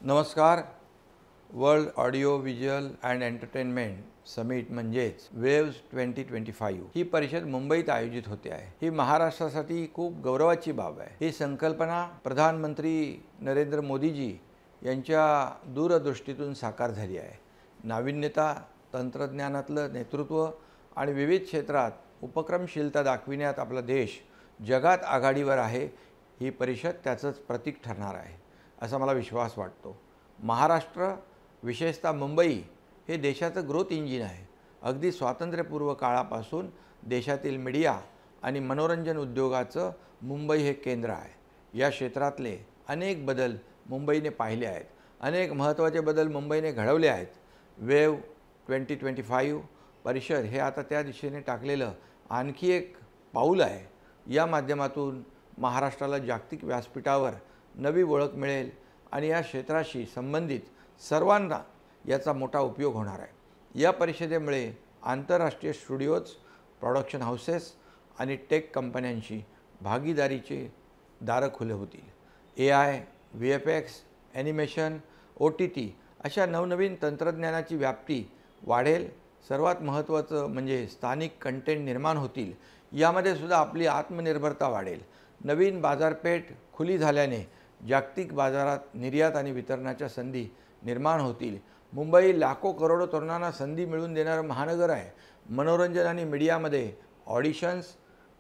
नमस्कार. World audio visual and entertainment summit म्हणजेच waves 2025 ही परिषद मुंबईत आयोजित होते आहे. ही महाराष्ट्रासाठी खूप गौरवाची बाब आहे. ही संकल्पना प्रधानमंत्री नरेंद्र मोदीजी यांच्या दूरदृष्टीतून साकार झाली आहे. नाविन्यता, तंत्रज्ञानातलं नेतृत्व आणि विविध क्षेत्रात उपक्रमशीलता दाखविण्यात आपला देश जगात आघाडीवर आहे. ही परिषद त्याचंच प्रतीक ठरणार आहे असा मला विश्वास वाटतो. महाराष्ट्र, विशेषतः मुंबई हे देशाचं ग्रोथ इंजिन आहे. अगदी स्वातंत्र्यपूर्व काळापासून देशातील मीडिया आणि मनोरंजन उद्योगाचं मुंबई हे केंद्र आहे. या क्षेत्रातले अनेक बदल मुंबईने पाहिले आहेत. अनेक महत्त्वाचे बदल मुंबईने घडवले आहेत. वेव्ह 2025 परिषद हे आता त्या दिशेने टाकलेलं आणखी एक पाऊल आहे. या माध्यमातून महाराष्ट्राला जागतिक व्यासपीठावर नवी ओळख मिळेल आणि या क्षेत्राशी संबंधित सर्वांना याचा मोठा उपयोग होणार आहे. या परिषदेमुळे आंतरराष्ट्रीय स्टुडिओज, प्रोडक्शन हाऊसेस आणि टेक कंपन्यांशी भागीदारीचे दारं खुले होतील. AI, VFX, ॲनिमेशन, OTT अशा नवनवीन तंत्रज्ञानाची व्याप्ती वाढेल. सर्वात महत्त्वाचं म्हणजे स्थानिक कंटेंट निर्माण होतील. यामध्ये सुद्धा आपली आत्मनिर्भरता वाढेल. नवीन बाजारपेठ खुली झाल्याने जागतिक बाजारात निर्यात आणि वितरणाच्या संधी निर्माण होतील. मुंबई लाखो करोडो तरुणांना संधी मिळवून देणारं महानगर आहे. मनोरंजन आणि मीडियामध्ये ऑडिशन्स,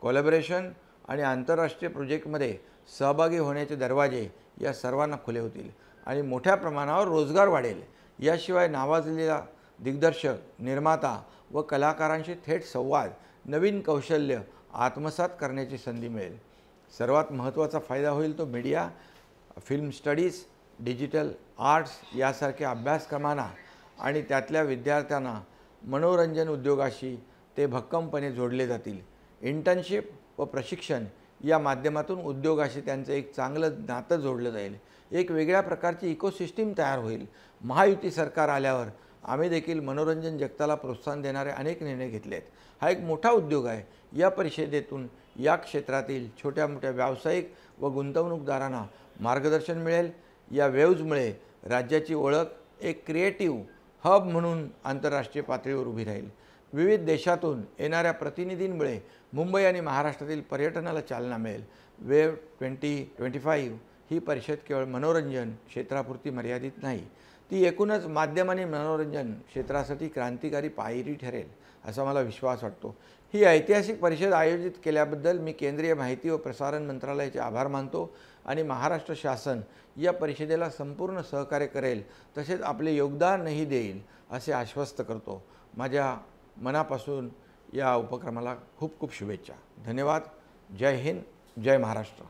कोलॅबोरेशन आणि आंतरराष्ट्रीय प्रोजेक्टमध्ये सहभागी होण्याचे दरवाजे या सर्वांना खुले होतील आणि मोठ्या प्रमाणावर रोजगार वाढेल. याशिवाय नावाजलेला दिग्दर्शक, निर्माता व कलाकारांशी थेट संवाद, नवीन कौशल्य आत्मसात करण्याची संधी मिळेल. सर्वात महत्त्वाचा फायदा होईल तो media, film studies, digital arts यासारख्या अभ्यासक्रमांना आणि त्यातल्या विद्यार्थ्यांना मनोरंजन उद्योगाशी ते भक्कमपणे जोडले जातील. इंटर्नशिप व प्रशिक्षण या माध्यमातून उद्योगाशी त्यांचं एक चांगलं नातं जोडलं जाईल. एक वेगळ्या प्रकारची इकोसिस्टीम तयार होईल. महायुती सरकार आल्यावर आम्ही देखील मनोरंजन जगताला प्रोत्साहन देणारे अनेक निर्णय घेतले आहेत. हा एक मोठा उद्योग आहे. या परिषदेतून या क्षेत्रातील छोट्या मोठ्या व्यावसायिक व गुंतवणूकदारांना मार्गदर्शन मिळेल. या वेव्जमुळे राज्याची ओळख एक क्रिएटिव्ह हब म्हणून आंतरराष्ट्रीय पातळीवर उभी राहील. विविध देशातून येणाऱ्या प्रतिनिधींमुळे मुंबई आणि महाराष्ट्रातील पर्यटनाला चालना मिळेल. वेव्ह 2025 ही परिषद केवळ मनोरंजन क्षेत्रापुरती मर्यादित नाही, ती एकूणच माध्यम आणि मनोरंजन क्षेत्रासाठी क्रांतिकारी पायरी ठरेल असा मला विश्वास वाटतो. ही ऐतिहासिक परिषद आयोजित केल्याबद्दल मी केंद्रीय माहिती व प्रसारण मंत्रालयाचे आभार मानतो आणि महाराष्ट्र शासन या परिषदेला संपूर्ण सहकार्य करेल, तसेच आपले योगदानही देईल असे आश्वस्त करतो. माझ्या मनापासून या उपक्रमाला खूप खूप शुभेच्छा. धन्यवाद. जय हिंद, जय महाराष्ट्र.